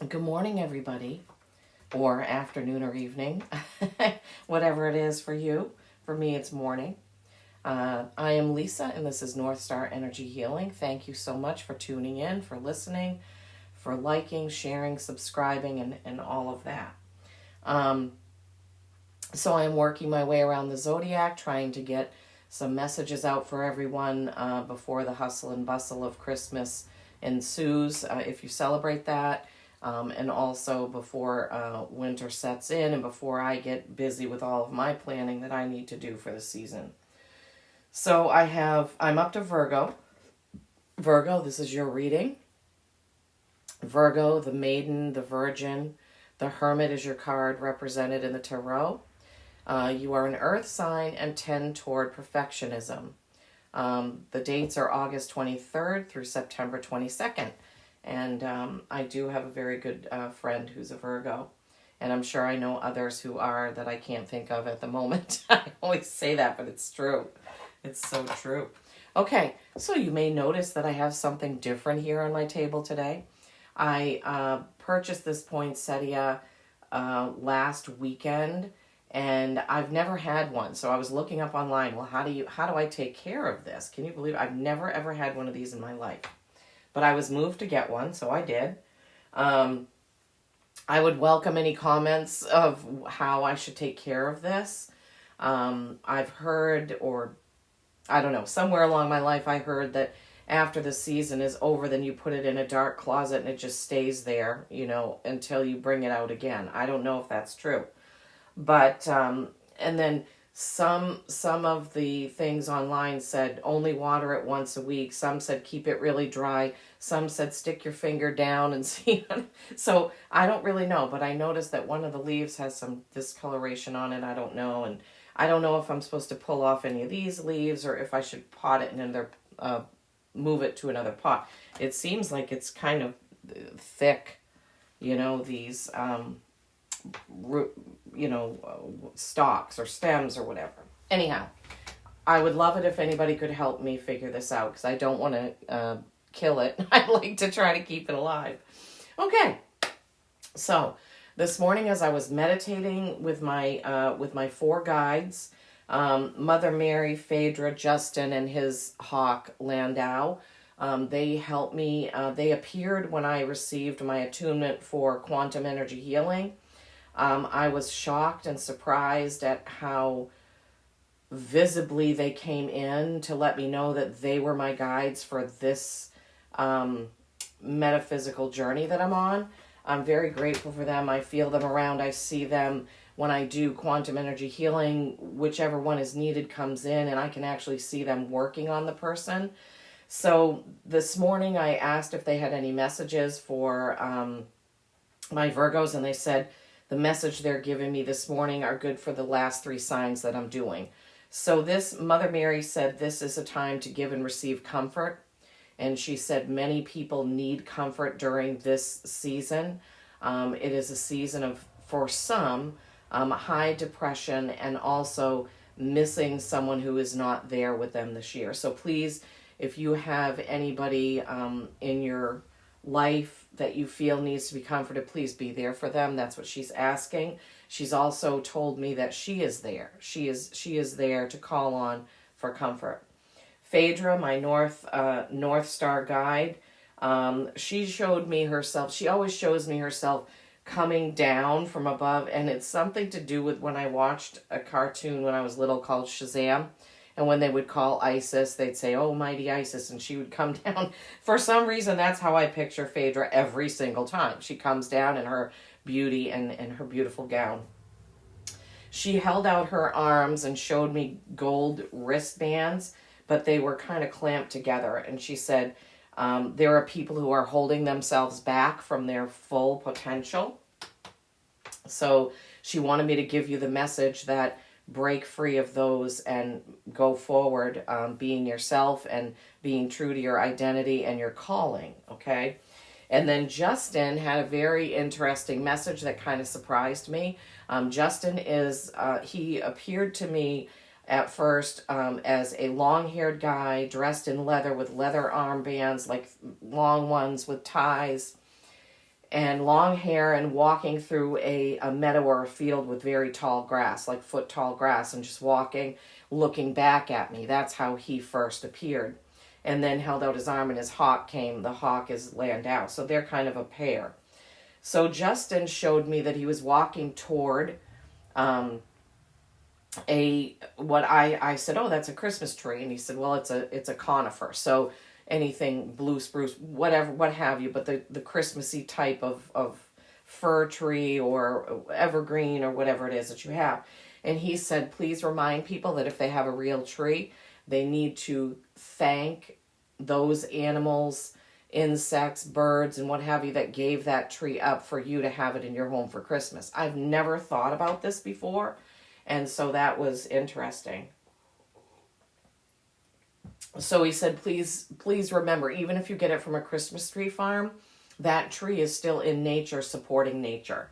Good morning, everybody, or afternoon or evening, whatever it is for you. For me, it's morning. I am Lisa, and this is North Star Energy Healing. Thank you so much for tuning in, for listening, for liking, sharing, subscribing, and all of that. So I'm working my way around the zodiac, trying to get some messages out for everyone before the hustle and bustle of Christmas ensues, if you celebrate that. And also before winter sets in and before I get busy with all of my planning that I need to do for the season. So I'm up to Virgo. Virgo, this is your reading. Virgo, the maiden, the virgin, the hermit is your card represented in the tarot. You are an earth sign and tend toward perfectionism. The dates are August 23rd through September 22nd. And I do have a very good friend who's a Virgo. And I'm sure I know others who are that I can't think of at the moment. I always say that, but it's true. It's so true. Okay, so you may notice that I have something different here on my table today. I purchased this poinsettia last weekend, and I've never had one. So I was looking up online, well, how do I take care of this? Can you believe it? I've never ever had one of these in my life. But I was moved to get one, so I did. I would welcome any comments of how I should take care of this. I've heard, or I don't know, somewhere along my life I heard that after the season is over, then you put it in a dark closet and it just stays there, until you bring it out again. I don't know if that's true. But, and then some of the things online said only water it once a week. Some said keep it really dry. Some said stick your finger down and see. So I don't really know, but I noticed that one of the leaves has some discoloration on it. I don't know. And I don't know if I'm supposed to pull off any of these leaves or if I should pot it in another, move it to another pot. It seems like it's kind of thick, these, stalks or stems or whatever. Anyhow, I would love it if anybody could help me figure this out because I don't want to kill it. I'd like to try to keep it alive. Okay, so this morning as I was meditating with my four guides, Mother Mary, Phaedra, Justin, and his hawk Landau, they helped me. They appeared when I received my attunement for quantum energy healing. I was shocked and surprised at how visibly they came in to let me know that they were my guides for this metaphysical journey that I'm on. I'm very grateful for them. I feel them around. I see them when I do quantum energy healing. Whichever one is needed comes in, and I can actually see them working on the person. So this morning I asked if they had any messages for my Virgos, and they said, the message they're giving me this morning are good for the last 3 signs that I'm doing. So this Mother Mary said this is a time to give and receive comfort. And she said many people need comfort during this season. It is a season of, for some, high depression and also missing someone who is not there with them this year. So please, if you have anybody in your life that you feel needs to be comforted, please be there for them. That's what she's asking. She's also told me that she is there. She is there to call on for comfort. Phaedra, my North Star guide, she showed me herself. She always shows me herself coming down from above, and it's something to do with when I watched a cartoon when I was little called Shazam. And when they would call Isis, they'd say, oh, mighty Isis, and she would come down. For some reason, that's how I picture Phaedra every single time. She comes down in her beauty and her beautiful gown. She held out her arms and showed me gold wristbands, but they were kind of clamped together. And she said, there are people who are holding themselves back from their full potential. So she wanted me to give you the message that break free of those and go forward, being yourself and being true to your identity and your calling, okay? And then Justin had a very interesting message that kind of surprised me. Justin he appeared to me at first as a long-haired guy dressed in leather with leather armbands, like long ones with ties. and long hair and walking through a meadow or a field with very tall grass, like foot tall grass, and just walking, looking back at me. That's how he first appeared. And then held out his arm and his hawk came. The hawk is Landau. So they're kind of a pair. So Justin showed me that he was walking toward I said, oh, that's a Christmas tree. And he said, well, it's a conifer. So anything blue spruce, whatever, what have you, but the Christmassy type of fir tree or evergreen or whatever it is that you have. And he said, please remind people that if they have a real tree, they need to thank those animals, insects, birds, and what have you that gave that tree up for you to have it in your home for Christmas. I've never thought about this before, and so that was interesting. So he said, please remember, even if you get it from a Christmas tree farm, that tree is still in nature, supporting nature.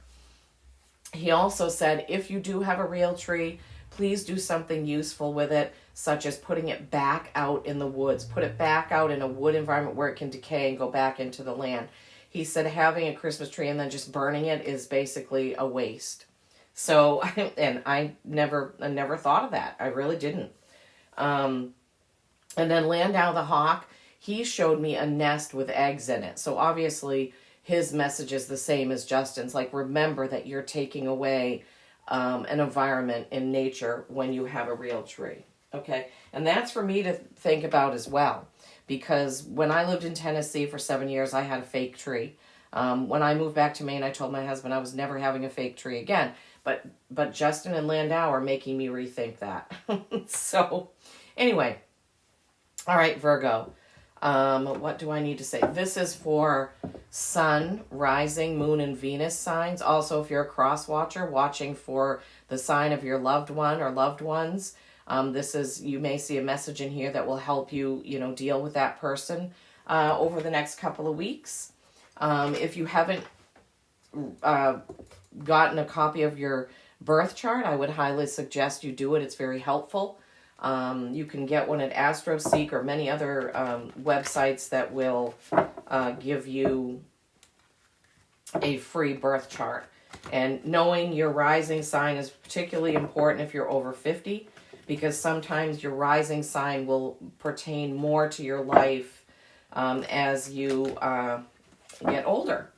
He also said, if you do have a real tree, please do something useful with it, such as putting it back out in the woods. Put it back out in a wood environment where it can decay and go back into the land. He said having a Christmas tree and then just burning it is basically a waste. So, and I never thought of that. I really didn't. And then Landau the hawk, he showed me a nest with eggs in it. So obviously his message is the same as Justin's. Like, remember that you're taking away an environment in nature when you have a real tree. Okay, and that's for me to think about as well, because when I lived in Tennessee for 7 years, I had a fake tree. When I moved back to Maine, I told my husband I was never having a fake tree again. But Justin and Landau are making me rethink that. So, anyway, all right, Virgo. What do I need to say? This is for Sun, Rising, Moon, and Venus signs. Also, if you're a cross watcher, watching for the sign of your loved one or loved ones. You may see a message in here that will help you, deal with that person over the next couple of weeks. If you haven't gotten a copy of your birth chart, I would highly suggest you do it. It's very helpful. You can get one at AstroSeek or many other websites that will give you a free birth chart. And knowing your rising sign is particularly important if you're over 50, because sometimes your rising sign will pertain more to your life as you get older.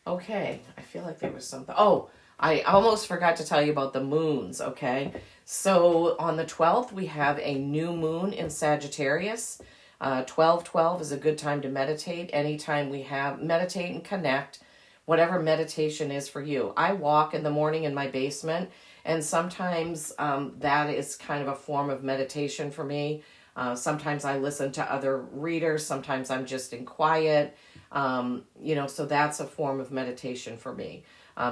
Okay, I feel like there was something. Oh, I almost forgot to tell you about the moons, okay? So on the 12th, we have a new moon in Sagittarius. 12/12 is a good time to meditate. Anytime we have, meditate and connect, whatever meditation is for you. I walk in the morning in my basement, and sometimes that is kind of a form of meditation for me. Sometimes I listen to other readers. Sometimes I'm just in quiet. So that's a form of meditation for me.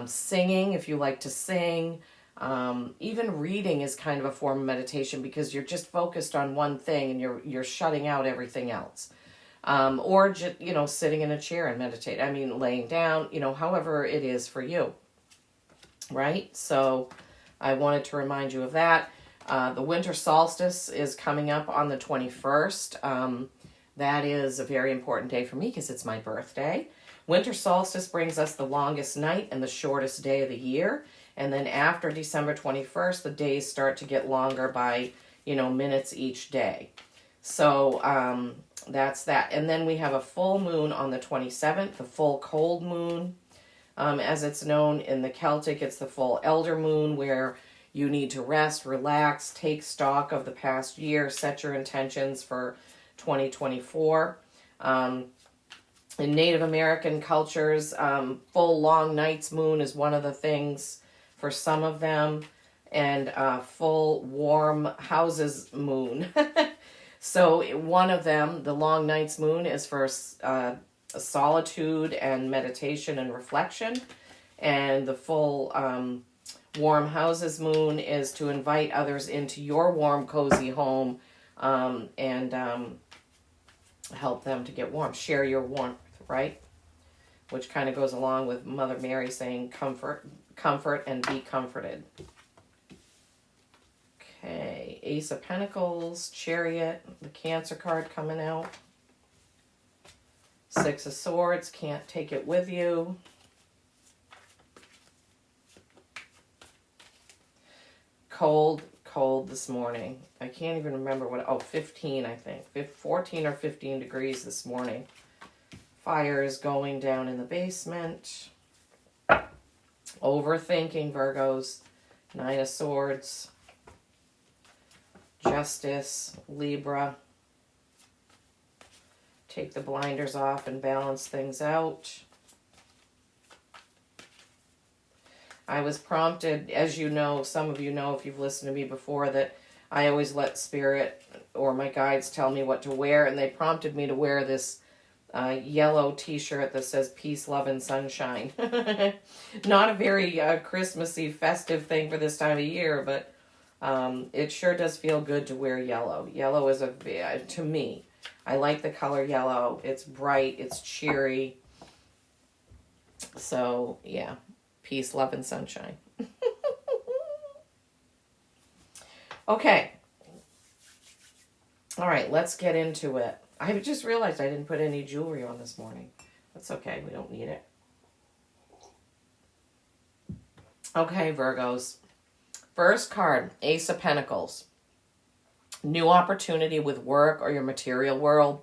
Singing, if you like to sing, even reading is kind of a form of meditation, because you're just focused on one thing and you're shutting out everything else. Or just, sitting in a chair and meditate. I mean, laying down, however it is for you. Right? So I wanted to remind you of that. The winter solstice is coming up on the 21st. That is a very important day for me because it's my birthday. Winter solstice brings us the longest night and the shortest day of the year. And then after December 21st, the days start to get longer by, minutes each day. So that's that. And then we have a full moon on the 27th, the full cold moon. As it's known in the Celtic, it's the full elder moon, where you need to rest, relax, take stock of the past year, set your intentions for 2024. In Native American cultures, full long night's moon is one of the things for some of them, and full warm houses moon. So one of them, the long night's moon, is for solitude and meditation and reflection, and the full warm houses moon is to invite others into your warm, cozy home and help them to get warm. Share your warmth, right? Which kind of goes along with Mother Mary saying comfort and be comforted. Okay, Ace of Pentacles, Chariot, the Cancer card coming out. Six of Swords, can't take it with you. Cold this morning. I can't even remember what, 15, I think. 14 or 15 degrees this morning. Fire is going down in the basement. Overthinking, Virgos. Nine of Swords. Justice, Libra. Take the blinders off and balance things out. I was prompted, as you know, some of you know if you've listened to me before, that I always let Spirit or my guides tell me what to wear, and they prompted me to wear this yellow t-shirt that says Peace, Love, and Sunshine. Not a very Christmassy, festive thing for this time of year, but it sure does feel good to wear yellow. Yellow is, to me, I like the color yellow. It's bright, it's cheery. So, yeah. Peace, love, and sunshine. Okay. All right, let's get into it. I just realized I didn't put any jewelry on this morning. That's okay. We don't need it. Okay, Virgos. First card, Ace of Pentacles. New opportunity with work or your material world.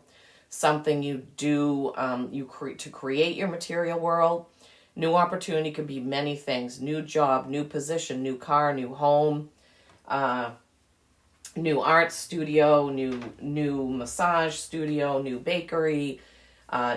Something you do to create your material world. New opportunity could be many things. New job, new position, new car, new home, new art studio, new massage studio, new bakery,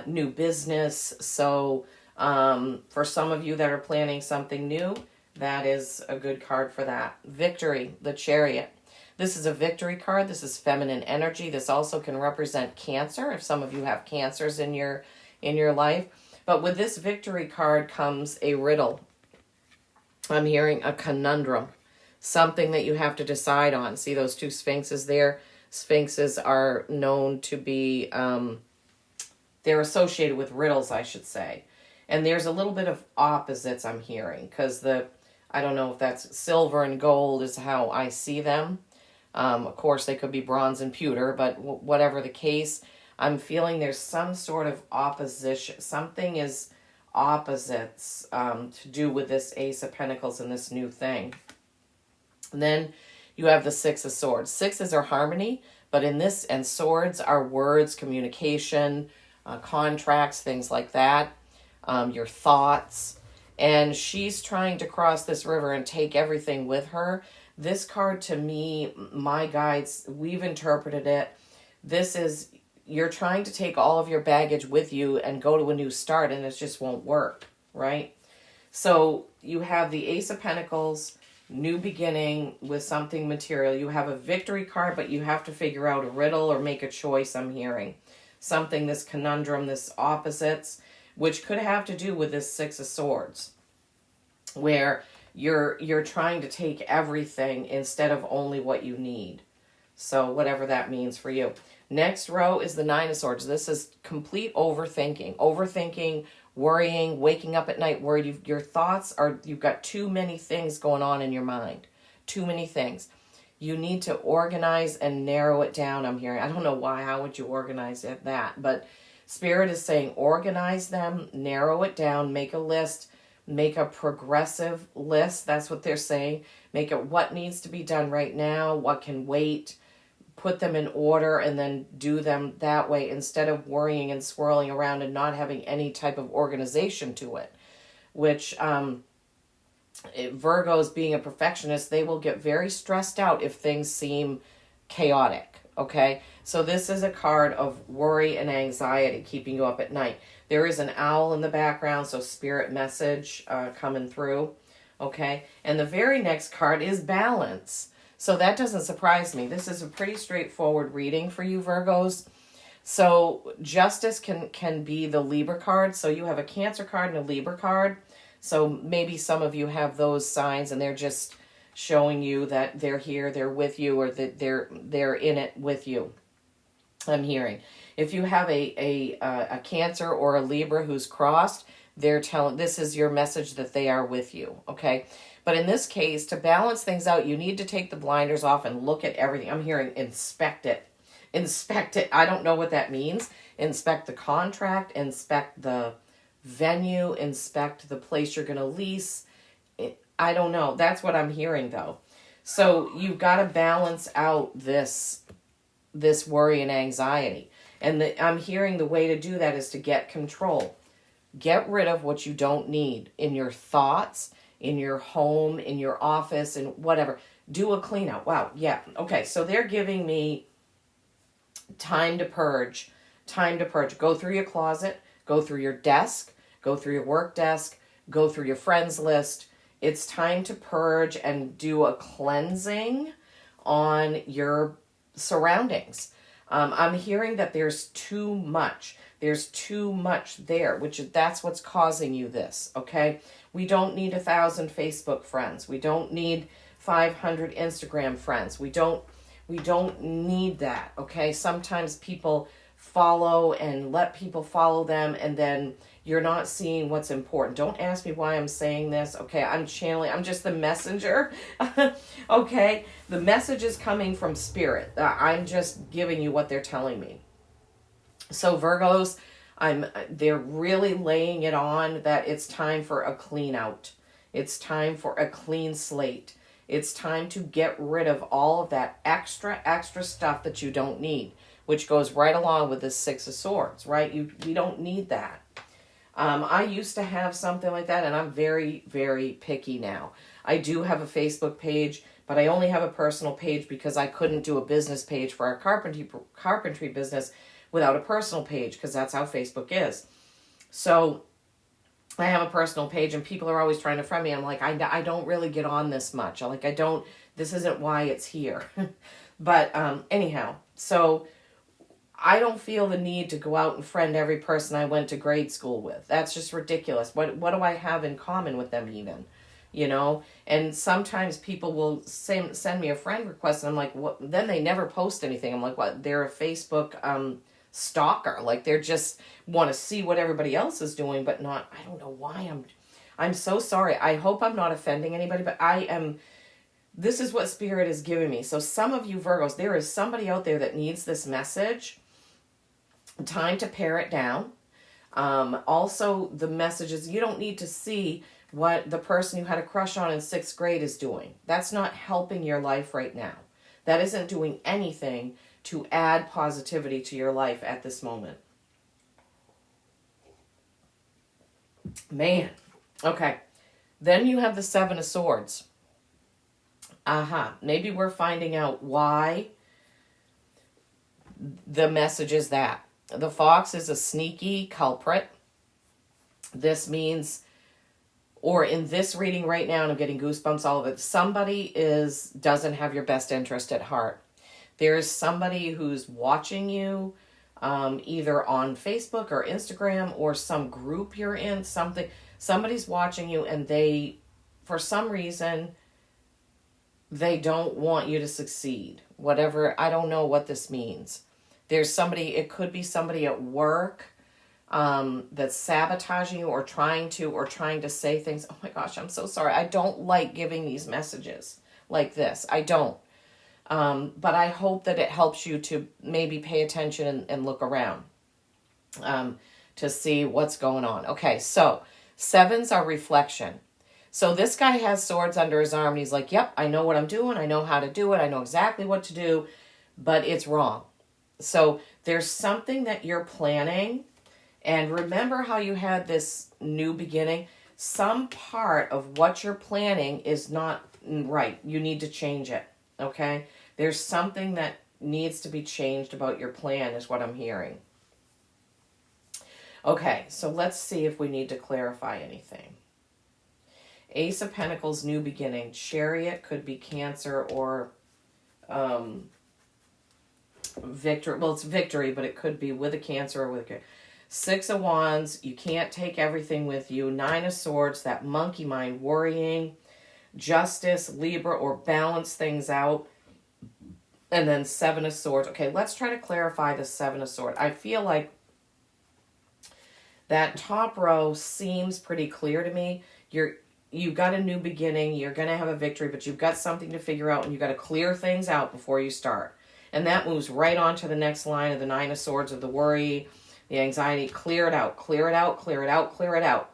new business. So for some of you that are planning something new, that is a good card for that. Victory, the Chariot. This is a victory card. This is feminine energy. This also can represent Cancer, if some of you have Cancers in your life. But with this victory card comes a riddle. I'm hearing a conundrum. Something that you have to decide on. See those two sphinxes there? Sphinxes are known to be, they're associated with riddles, I should say. And there's a little bit of opposites I'm hearing. Because I don't know if that's silver and gold is how I see them. Of course, they could be bronze and pewter. But whatever the case, I'm feeling there's some sort of opposition. Something is opposites to do with this Ace of Pentacles and this new thing. And then you have the Six of Swords. Sixes are harmony, but in this, and swords are words, communication, contracts, things like that, your thoughts. And she's trying to cross this river and take everything with her. This card, to me, my guides, we've interpreted it. This is, you're trying to take all of your baggage with you and go to a new start, and it just won't work, right? So you have the Ace of Pentacles, new beginning with something material. You have a victory card, but you have to figure out a riddle or make a choice, I'm hearing. Something, this conundrum, this opposites, which could have to do with this Six of Swords, where you're trying to take everything instead of only what you need. So whatever that means for you. Next row is the Nine of Swords. This is complete overthinking. Overthinking, worrying, waking up at night worried. Your thoughts are, you've got too many things going on in your mind. Too many things. You need to organize and narrow it down, I'm hearing. I don't know why. How would you organize that? But Spirit is saying organize them, narrow it down, make a list, make a progressive list. That's what they're saying. Make it what needs to be done right now, what can wait. Put them in order and then do them that way instead of worrying and swirling around and not having any type of organization to it. Which Virgos, being a perfectionist, they will get very stressed out if things seem chaotic. Okay, so this is a card of worry and anxiety keeping you up at night. There is an owl in the background, so spirit message coming through. Okay, and the very next card is balance. So that doesn't surprise me. This is a pretty straightforward reading for you, Virgos. So justice can be the Libra card. So you have a Cancer card and a Libra card. So maybe some of you have those signs and they're just showing you that they're here, they're with you, or that they're in it with you. I'm hearing. If you have a Cancer or a Libra who's crossed, they're telling, this is your message that they are with you, okay? But in this case, to balance things out, you need to take the blinders off and look at everything. I'm hearing inspect it. Inspect it. I don't know what that means. inspect the contract, inspect the venue, inspect the place you're going to lease. I don't know. That's what I'm hearing, though. So you've got to balance out this worry and anxiety. And I'm hearing the way to do that is to get control. Get rid of what you don't need in your thoughts, in your home, in your office, and whatever. Do a clean out. Wow. Yeah. Okay. So they're giving me time to purge. Time to purge. Go through your closet. Go through your desk. Go through your work desk. Go through your friends list. It's time to purge and do a cleansing on your surroundings. I'm hearing that there's too much. There's too much there, that's what's causing you this, okay? We don't need 1,000 Facebook friends. We don't need 500 Instagram friends. We don't need that, okay? Sometimes people follow and let people follow them, and then you're not seeing what's important. Don't ask me why I'm saying this, okay? I'm just the messenger, okay? The message is coming from spirit. I'm just giving you what they're telling me. So Virgos, they're really laying it on that it's time for a clean out. It's time for a clean slate. It's time to get rid of all of that extra stuff that you don't need, which goes right along with the Six of Swords, right? We don't need that. I used to have something like that, and I'm very, very picky now. I do have a Facebook page, but I only have a personal page because I couldn't do a business page for our carpentry business without a personal page, because that's how Facebook is. So I have a personal page, and people are always trying to friend me. I'm like, I don't really get on this much. This isn't why it's here. But anyhow, so I don't feel the need to go out and friend every person I went to grade school with. That's just ridiculous. What do I have in common with them even? You know? And sometimes people will send me a friend request, and I'm like, what? Then they never post anything. I'm like, what? They're a Facebook stalker. Like, they're just want to see what everybody else is doing, but not, I don't know why I'm so sorry. I hope I'm not offending anybody, but this is what Spirit is giving me. So some of you Virgos, there is somebody out there that needs this message. Time to pare it down. Also, the messages, you don't need to see what the person you had a crush on in 6th grade is doing. That's not helping your life right now. That isn't doing anything to add positivity to your life at this moment. Man. Okay. Then you have the 7 of Swords. Maybe we're finding out why the message is that. The Fox is a sneaky culprit. This means, or in this reading right now, and I'm getting goosebumps all of it, somebody doesn't have your best interest at heart. There's somebody who's watching you, either on Facebook or Instagram or some group you're in, somebody's watching you, and they, for some reason, they don't want you to succeed. Whatever, I don't know what this means. There's somebody, it could be somebody at work that's sabotaging you or trying to say things. Oh my gosh, I'm so sorry. I don't like giving these messages like this. I don't. But I hope that it helps you to maybe pay attention and look around to see what's going on. Okay, so 7s are reflection. So this guy has swords under his arm, and he's like, yep, I know what I'm doing. I know how to do it. I know exactly what to do, but it's wrong. So there's something that you're planning, and remember how you had this new beginning? Some part of what you're planning is not right. You need to change it, okay? There's something that needs to be changed about your plan is what I'm hearing. Okay, so let's see if we need to clarify anything. Ace of Pentacles, new beginning. Chariot could be Cancer or victory. Well, it's victory, but it could be with a Cancer or with a 6 of Wands. You can't take everything with you. 9 of Swords, that monkey mind, worrying. Justice, Libra, or balance things out. And then 7 of Swords. Okay, let's try to clarify the 7 of Swords. I feel like that top row seems pretty clear to me. You've got a new beginning. You're going to have a victory, but you've got something to figure out, and you've got to clear things out before you start. And that moves right on to the next line of the 9 of Swords of the worry. The anxiety, clear it out, clear it out, clear it out, clear it out.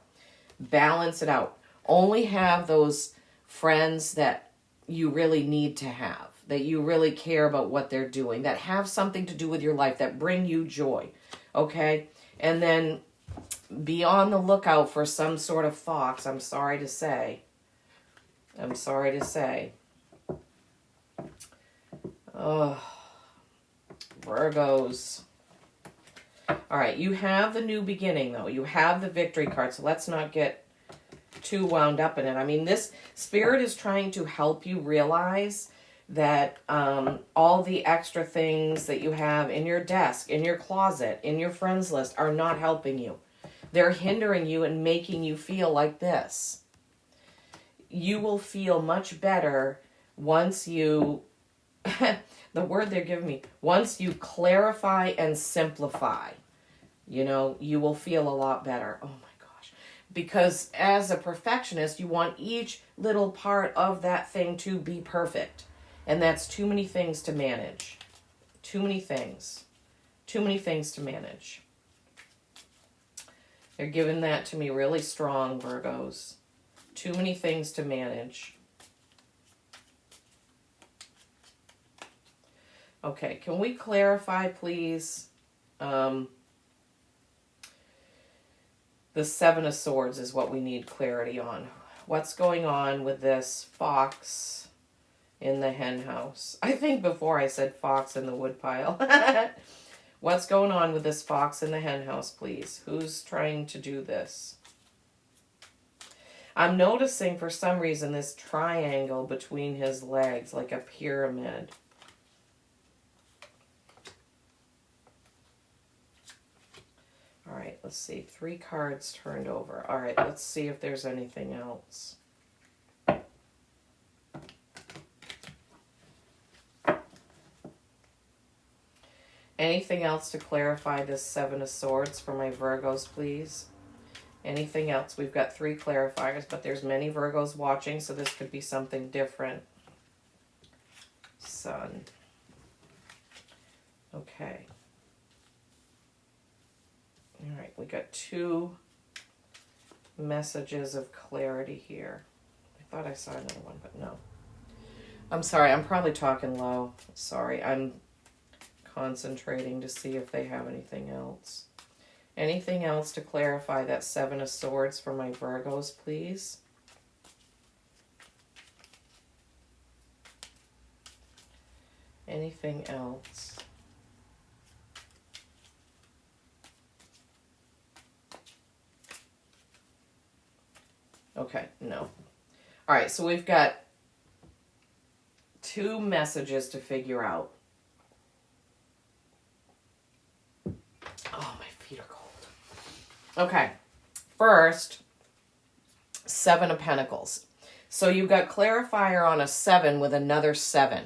Balance it out. Only have those friends that you really need to have, that you really care about what they're doing, that have something to do with your life, that bring you joy. Okay? And then be on the lookout for some sort of fox, I'm sorry to say. I'm sorry to say. Oh, Virgos. All right, you have the new beginning, though. You have the victory card, so let's not get too wound up in it. I mean, this spirit is trying to help you realize that all the extra things that you have in your desk, in your closet, in your friends list are not helping you. They're hindering you and making you feel like this. You will feel much better once you, the word they're giving me, once you clarify and simplify. You know, you will feel a lot better. Oh my gosh. Because as a perfectionist, you want each little part of that thing to be perfect. And that's too many things to manage. Too many things. Too many things to manage. They're giving that to me really strong, Virgos. Too many things to manage. Okay, can we clarify, please? The Seven of Swords is what we need clarity on. What's going on with this fox in the hen house? I think before I said fox in the woodpile. What's going on with this fox in the hen house, please? Who's trying to do this? I'm noticing for some reason this triangle between his legs, like a pyramid. All right, let's see. 3 cards turned over. All right, let's see if there's anything else. Anything else to clarify this Seven of Swords for my Virgos, please? Anything else? We've got 3 clarifiers, but there's many Virgos watching, so this could be something different. Sun. Okay. All right, we got 2 messages of clarity here. I thought I saw another one, but no. I'm sorry, I'm probably talking low. Sorry, I'm concentrating to see if they have anything else. Anything else to clarify that Seven of Swords for my Virgos, please? Anything else? Okay, no. All right, so we've got 2 messages to figure out. Oh, my feet are cold. Okay, first, 7 of Pentacles. So you've got clarifier on a 7 with another 7.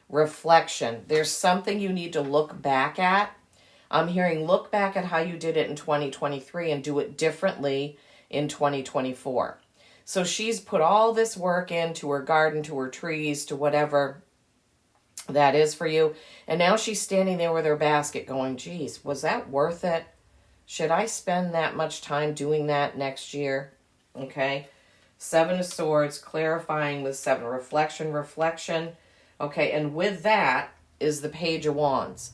Reflection. There's something you need to look back at. I'm hearing look back at how you did it in 2023 and do it differently in 2024. So she's put all this work into her garden, to her trees, to whatever that is for you. And now she's standing there with her basket going, geez, was that worth it? Should I spend that much time doing that next year? Okay. 7 of Swords, clarifying with 7. Reflection. Okay, and with that is the Page of Wands.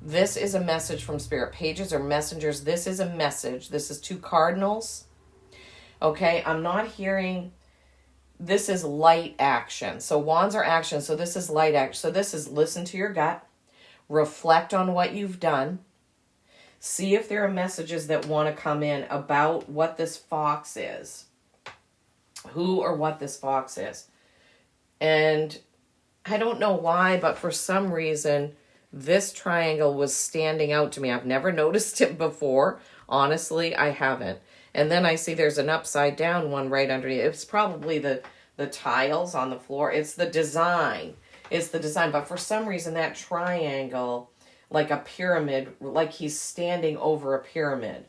This is a message from Spirit. Pages are messengers. This is a message. This is 2 cardinals. Okay, I'm not hearing, this is light action. So wands are action, so this is light action. So this is listen to your gut, reflect on what you've done, see if there are messages that want to come in about what this fox is, who or what this fox is. And I don't know why, but for some reason, this triangle was standing out to me. I've never noticed it before. Honestly, I haven't. And then I see there's an upside down one right underneath. It's probably the tiles on the floor. It's the design. It's the design. But for some reason, that triangle, like a pyramid, like he's standing over a pyramid.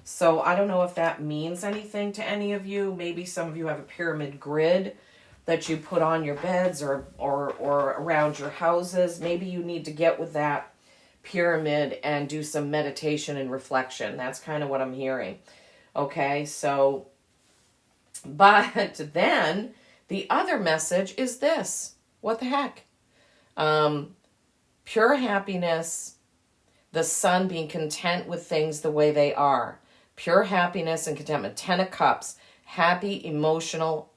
So I don't know if that means anything to any of you. Maybe some of you have a pyramid grid that you put on your beds or around your houses. Maybe you need to get with that. pyramid and do some meditation and reflection. That's kind of what I'm hearing. Okay, so, but then the other message is this. What the heck? Pure happiness, the sun being content with things the way they are. Pure happiness and contentment. 10 of Cups, happy, emotional,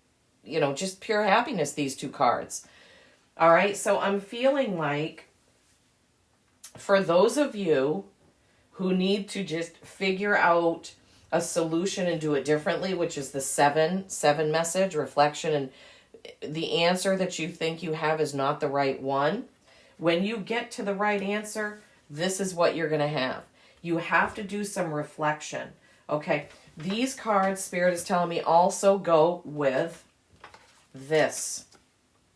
just pure happiness, these two cards. All right, so I'm feeling like for those of you who need to just figure out a solution and do it differently, which is the 7 message, reflection, and the answer that you think you have is not the right one. When you get to the right answer, this is what you're going to have. You have to do some reflection. Okay, these cards, Spirit is telling me, also go with this.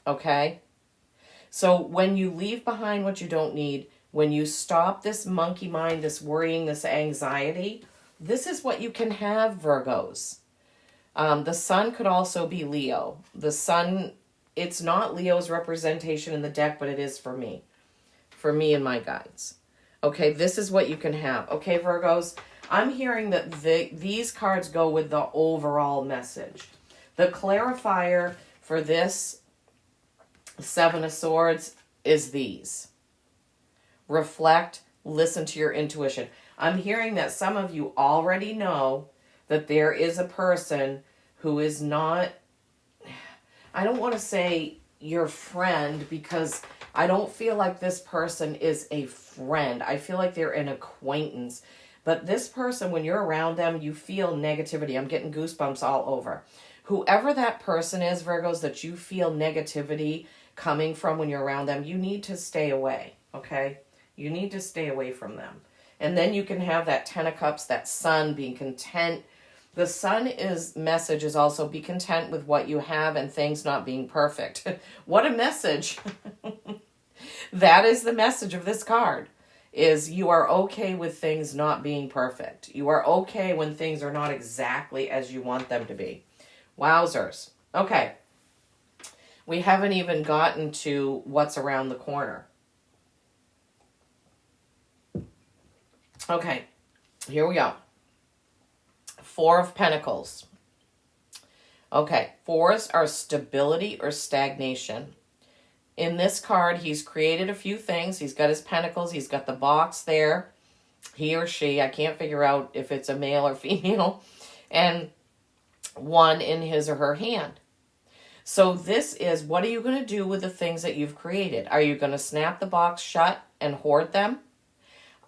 Okay? So when you leave behind what you don't need, when you stop this monkey mind, this worrying, this anxiety, this is what you can have, Virgos. The sun could also be Leo. The sun, it's not Leo's representation in the deck, but it is for me and my guides. Okay, this is what you can have. Okay, Virgos, I'm hearing that these cards go with the overall message. The clarifier for this 7 of Swords is these. Reflect, listen to your intuition. I'm hearing that some of you already know that there is a person who is not, I don't want to say your friend, because I don't feel like this person is a friend. I feel like they're an acquaintance. But this person, when you're around them, you feel negativity. I'm getting goosebumps all over. Whoever that person is, Virgos, that you feel negativity coming from when you're around them, you need to stay away, okay? You need to stay away from them. And then you can have that 10 of Cups, that sun, being content. The sun message is also be content with what you have and things not being perfect. What a message. That is the message of this card, is you are okay with things not being perfect. You are okay when things are not exactly as you want them to be. Wowzers. Okay. We haven't even gotten to what's around the corner. Okay, here we go. 4 of Pentacles. Okay, 4s are stability or stagnation. In this card, he's created a few things. He's got his pentacles. He's got the box there. He or she, I can't figure out if it's a male or female. And 1 in his or her hand. So this is, what are you going to do with the things that you've created? Are you going to snap the box shut and hoard them?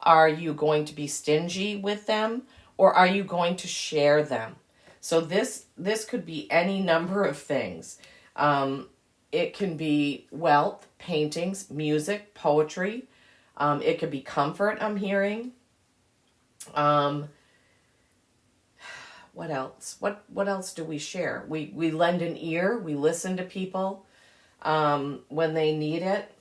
Are you going to be stingy with them? Or are you going to share them? So this could be any number of things. It can be wealth, paintings, music, poetry. It could be comfort, I'm hearing. What else? What else do we share? We lend an ear. We listen to people when they need it.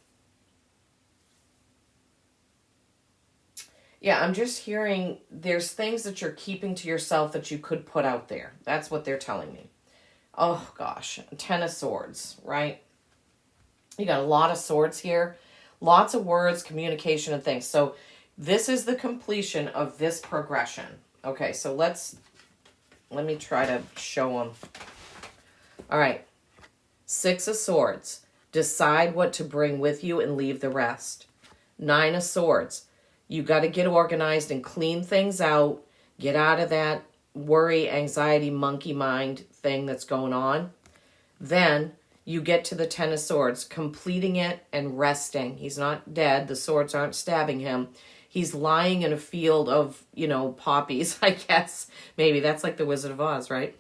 Yeah, I'm just hearing there's things that you're keeping to yourself that you could put out there. That's what they're telling me. Oh, gosh. 10 of Swords, right? You got a lot of swords here. Lots of words, communication, and things. So this is the completion of this progression. Okay, so let me try to show them. All right. 6 of Swords. Decide what to bring with you and leave the rest. 9 of Swords. You got to get organized and clean things out. Get out of that worry, anxiety, monkey mind thing that's going on. Then you get to the 10 of Swords, completing it and resting. He's not dead. The swords aren't stabbing him. He's lying in a field of, poppies, I guess. Maybe that's like the Wizard of Oz, right?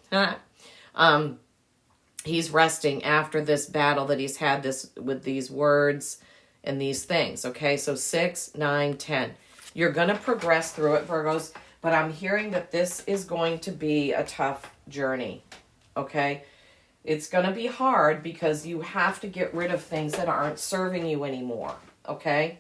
He's resting after this battle that he's had with these words and these things, okay? So 6, 9, 10. You're going to progress through it, Virgos, but I'm hearing that this is going to be a tough journey, okay? It's going to be hard because you have to get rid of things that aren't serving you anymore, okay?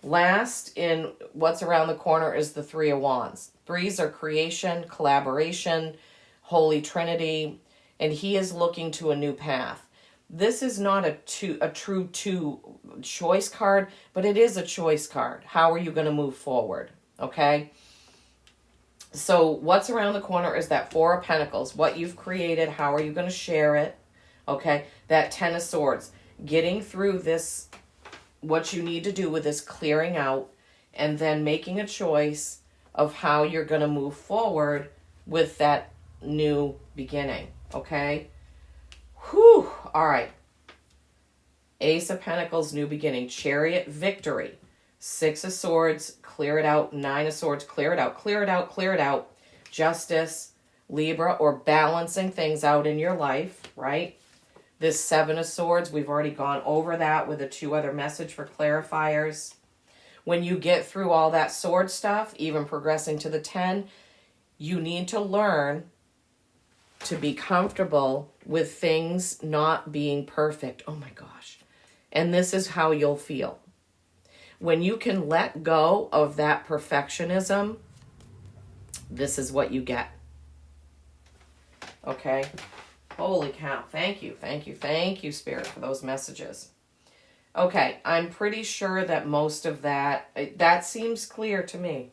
Last in what's around the corner is the 3 of Wands. 3s are creation, collaboration, Holy Trinity, and he is looking to a new path. this is not a true two choice card, but it is a choice card. How are you going to move forward? Okay. So what's around the corner is that Four of Pentacles. What you've created, how are you going to share it? Okay. That Ten of Swords. Getting through this, what you need to do with this clearing out, and then making a choice of how you're going to move forward with that new beginning. Okay. Whew. All right. Ace of Pentacles, new beginning. Chariot, victory. Six of Swords, clear it out. Nine of Swords, clear it out, clear it out, clear it out. Justice, Libra, or balancing things out in your life, right? This Seven of Swords, we've already gone over that with the two other message for clarifiers. When you get through all that sword stuff, even progressing to the 10, you need to learn to be comfortable with things not being perfect. Oh my gosh. And this is how you'll feel. When you can let go of that perfectionism, this is what you get. Okay? Holy cow. Thank you, thank you, thank you, Spirit, for those messages. Okay, I'm pretty sure that most of that seems clear to me.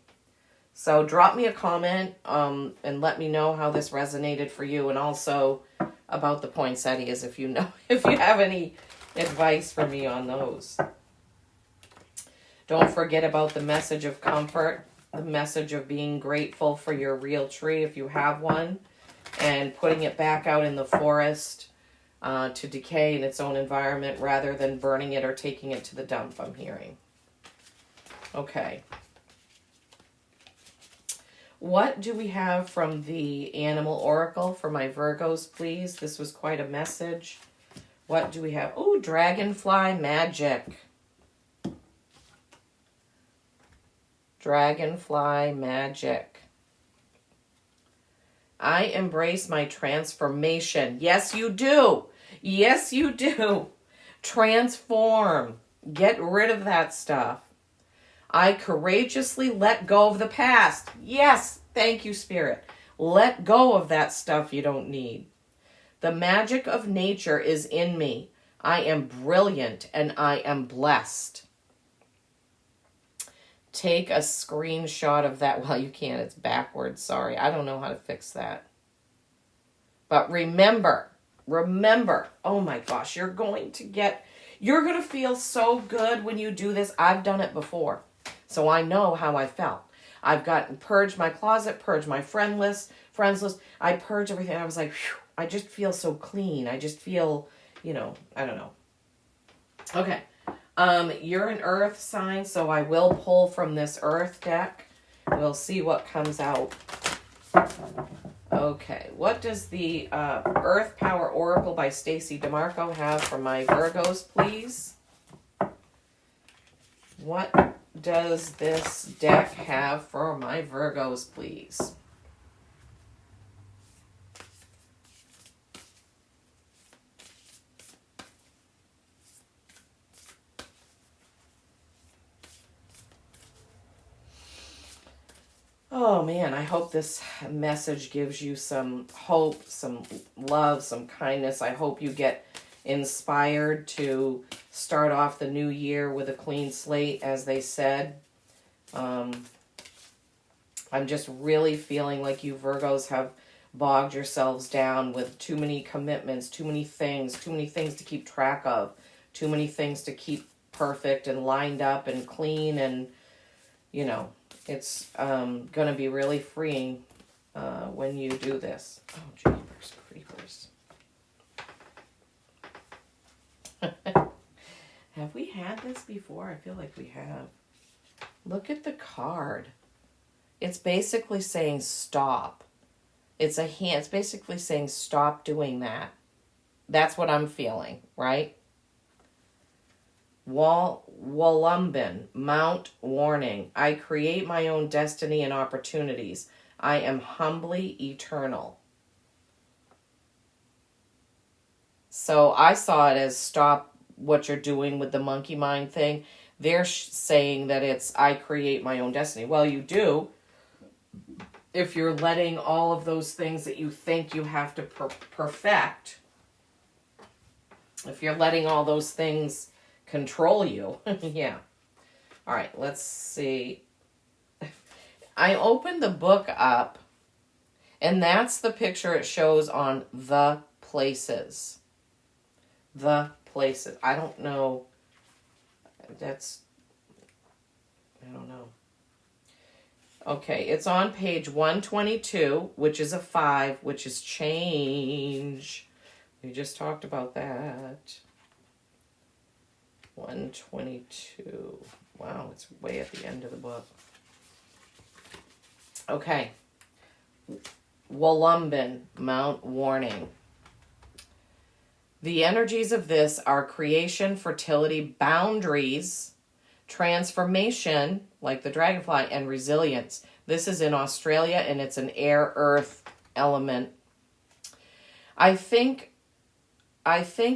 So drop me a comment and let me know how this resonated for you, and also about the poinsettias if you have any advice for me on those. Don't forget about the message of comfort, the message of being grateful for your real tree if you have one, and putting it back out in the forest to decay in its own environment rather than burning it or taking it to the dump, I'm hearing. Okay. What do we have from the Animal Oracle for my Virgos, please? This was quite a message. What do we have? Oh, Dragonfly Magic. Dragonfly Magic. I embrace my transformation. Yes, you do. Yes, you do. Transform. Get rid of that stuff. I courageously let go of the past. Yes, thank you, Spirit. Let go of that stuff you don't need. The magic of nature is in me. I am brilliant and I am blessed. Take a screenshot of that. Well, you can't. It's backwards. Sorry. I don't know how to fix that. But remember. Oh my gosh. You're going to feel so good when you do this. I've done it before. So I know how I felt. I've gotten purged my closet, purged my friends list. I purged everything. I was like, whew, I just feel so clean. I just feel, I don't know. Okay. You're an earth sign, so I will pull from this earth deck. We'll see what comes out. Okay. What does the Earth Power Oracle by Stacey DeMarco have for my Virgos, please? What does this deck have for my Virgos, please? Oh man, I hope this message gives you some hope, some love, some kindness. I hope you get inspired to start off the new year with a clean slate, as they said. I'm just really feeling like you Virgos have bogged yourselves down with too many commitments, too many things to keep track of, too many things to keep perfect and lined up and clean, and it's going to be really freeing when you do this. Oh, jeepers creepers. Have we had this before? I feel like we have. Look at the card. It's basically saying stop. It's basically saying stop doing that. That's what I'm feeling, right? Walumbin, Mount Warning. I create my own destiny and opportunities. I am humbly eternal. So I saw it as stop what you're doing with the monkey mind thing. They're saying that it's I create my own destiny. Well, you do. If you're letting all of those things that you think you have to perfect If you're letting all those things control you, yeah. All right, let's see. I opened the book up, and that's the picture it shows on the places. The places. I don't know. I don't know. Okay, it's on page 122, which is a 5, which is change. We just talked about that. 122. Wow, it's way at the end of the book. Okay. Wollumbin, Mount Warning. The energies of this are creation, fertility, boundaries, transformation, like the dragonfly, and resilience. This is in Australia, and it's an air-earth element. I think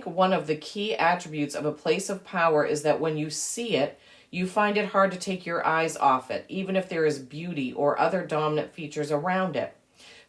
one of the key attributes of a place of power is that when you see it, you find it hard to take your eyes off it, even if there is beauty or other dominant features around it.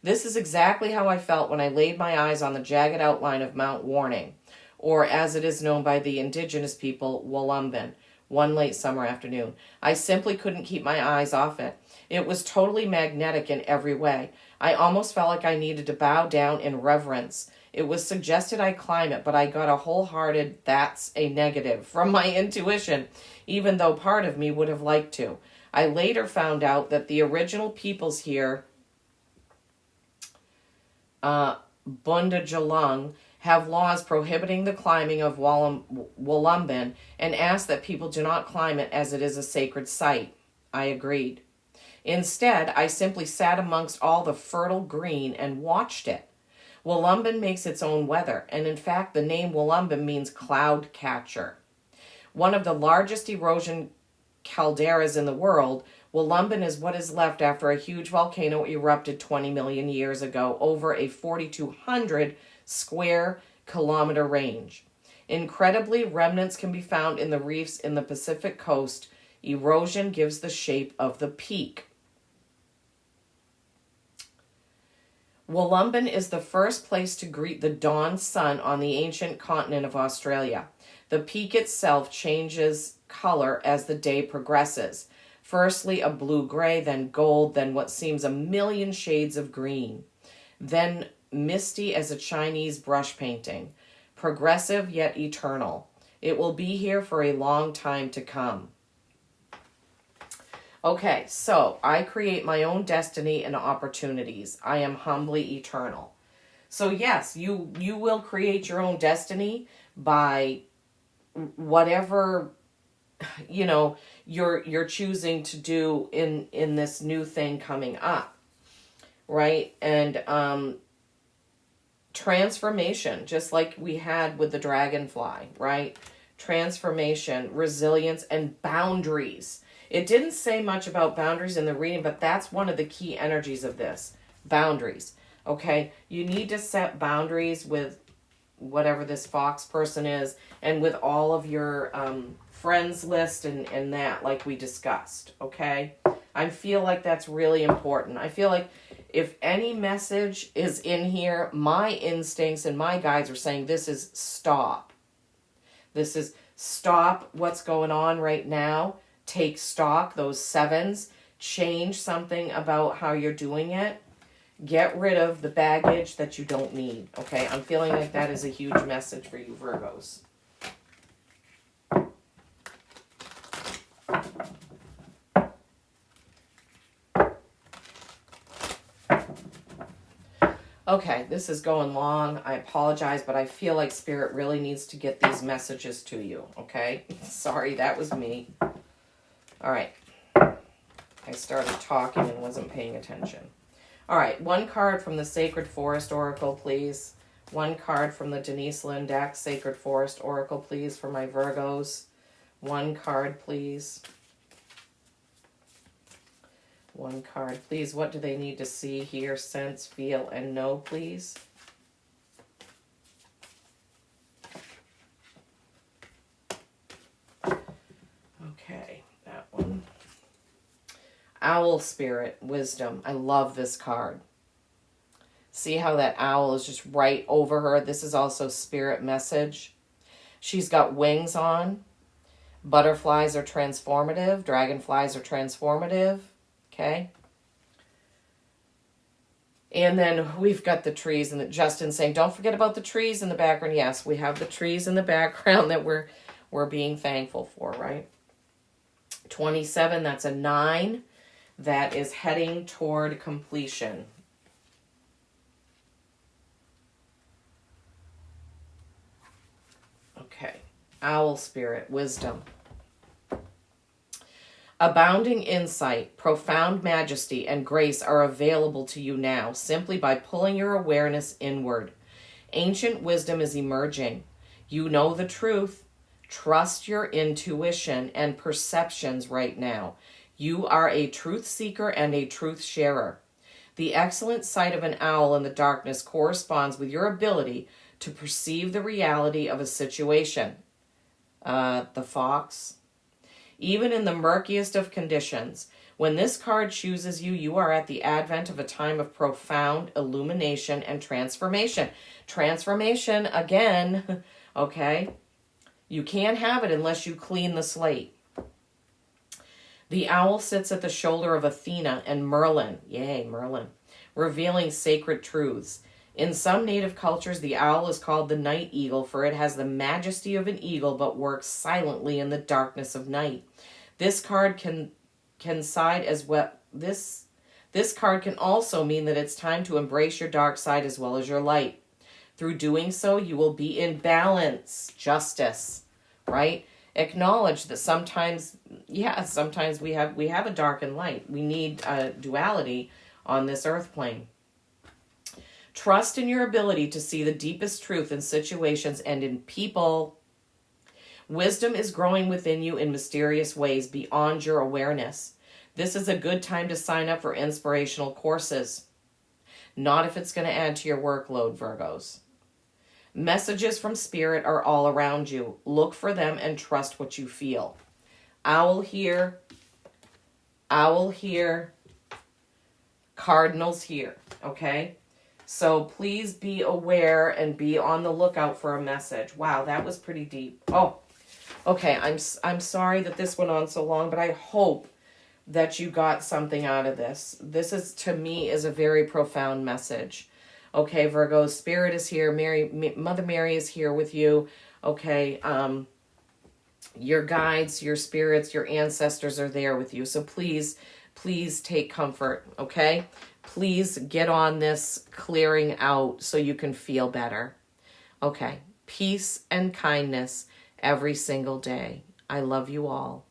This is exactly how I felt when I laid my eyes on the jagged outline of Mount Warning, or as it is known by the indigenous people, Wollumbin, one late summer afternoon. I simply couldn't keep my eyes off it. It was totally magnetic in every way. I almost felt like I needed to bow down in reverence. It was suggested I climb it, but I got a wholehearted "that's a negative" from my intuition, even though part of me would have liked to. I later found out that the original peoples here, Bundajalung, have laws prohibiting the climbing of Wollumbin and ask that people do not climb it as it is a sacred site. I agreed. Instead, I simply sat amongst all the fertile green and watched it. Wollumbin makes its own weather, and in fact, the name Wollumbin means cloud catcher. One of the largest erosion calderas in the world, Wollumbin is what is left after a huge volcano erupted 20 million years ago over a 4,200 square kilometer range. Incredibly, remnants can be found in the reefs in the Pacific coast. Erosion gives the shape of the peak. Wollumbin is the first place to greet the dawn sun on the ancient continent of Australia. The peak itself changes color as the day progresses. Firstly a blue-gray, then gold, then what seems a million shades of green. Then misty as a Chinese brush painting. Progressive yet eternal. It will be here for a long time to come. Okay, so I create my own destiny and opportunities. I am humbly eternal. So yes, you will create your own destiny by whatever you're choosing to do in this new thing coming up, right? And transformation, just like we had with the dragonfly, right? Transformation, resilience, and boundaries. It didn't say much about boundaries in the reading, but that's one of the key energies of this. Boundaries. Okay? You need to set boundaries with whatever this fox person is and with all of your friends list and that, like we discussed. Okay? I feel like that's really important. I feel like if any message is in here, my instincts and my guides are saying this is stop. This is stop what's going on right now. Take stock, those 7s, change something about how you're doing it. Get rid of the baggage that you don't need, okay? I'm feeling like that is a huge message for you, Virgos. Okay, this is going long. I apologize, but I feel like Spirit really needs to get these messages to you, okay? Sorry, that was me. All right. I started talking and wasn't paying attention. All right, one card from the Sacred Forest Oracle, please. One card from the Denise Lynn deck, Sacred Forest Oracle, please, for my Virgos. One card, please. One card, please. What do they need to see, hear, sense, feel, and know, please? Okay, that one. Owl Spirit, Wisdom. I love this card. See how that owl is just right over her? This is also Spirit Message. She's got wings on. Butterflies are transformative. Dragonflies are transformative. Okay. And then we've got the trees, and Justin's saying, don't forget about the trees in the background. Yes, we have the trees in the background that we're being thankful for, right? 27, that's a 9. That is heading toward completion. Okay. Owl spirit, wisdom. Abounding insight, profound majesty, and grace are available to you now simply by pulling your awareness inward. Ancient wisdom is emerging. You know the truth. Trust your intuition and perceptions right now. You are a truth seeker and a truth sharer. The excellent sight of an owl in the darkness corresponds with your ability to perceive the reality of a situation. The fox. Even in the murkiest of conditions, when this card chooses you, you are at the advent of a time of profound illumination and transformation. Transformation, again, okay? You can't have it unless you clean the slate. The owl sits at the shoulder of Athena and Merlin, yay, Merlin, revealing sacred truths. In some native cultures, the owl is called the night eagle, for it has the majesty of an eagle but works silently in the darkness of night. This card can side as well. This card can also mean that it's time to embrace your dark side as well as your light. Through doing so, you will be in balance, justice, right? Acknowledge that sometimes we have a dark and light. We need a duality on this earth plane. Trust in your ability to see the deepest truth in situations and in people. Wisdom is growing within you in mysterious ways beyond your awareness. This is a good time to sign up for inspirational courses. Not if it's going to add to your workload, Virgos. Messages from Spirit are all around you. Look for them and trust what you feel. Owl here. Owl here. Cardinals here. Okay? So please be aware and be on the lookout for a message. Wow, that was pretty deep. Oh, okay. I'm sorry that this went on so long, but I hope that you got something out of this. This is, to me, is a very profound message. Okay, Virgo, Spirit is here. Mother Mary is here with you. Okay, your guides, your spirits, your ancestors are there with you. So please take comfort, okay? Please get on this clearing out so you can feel better. Okay, peace and kindness every single day. I love you all.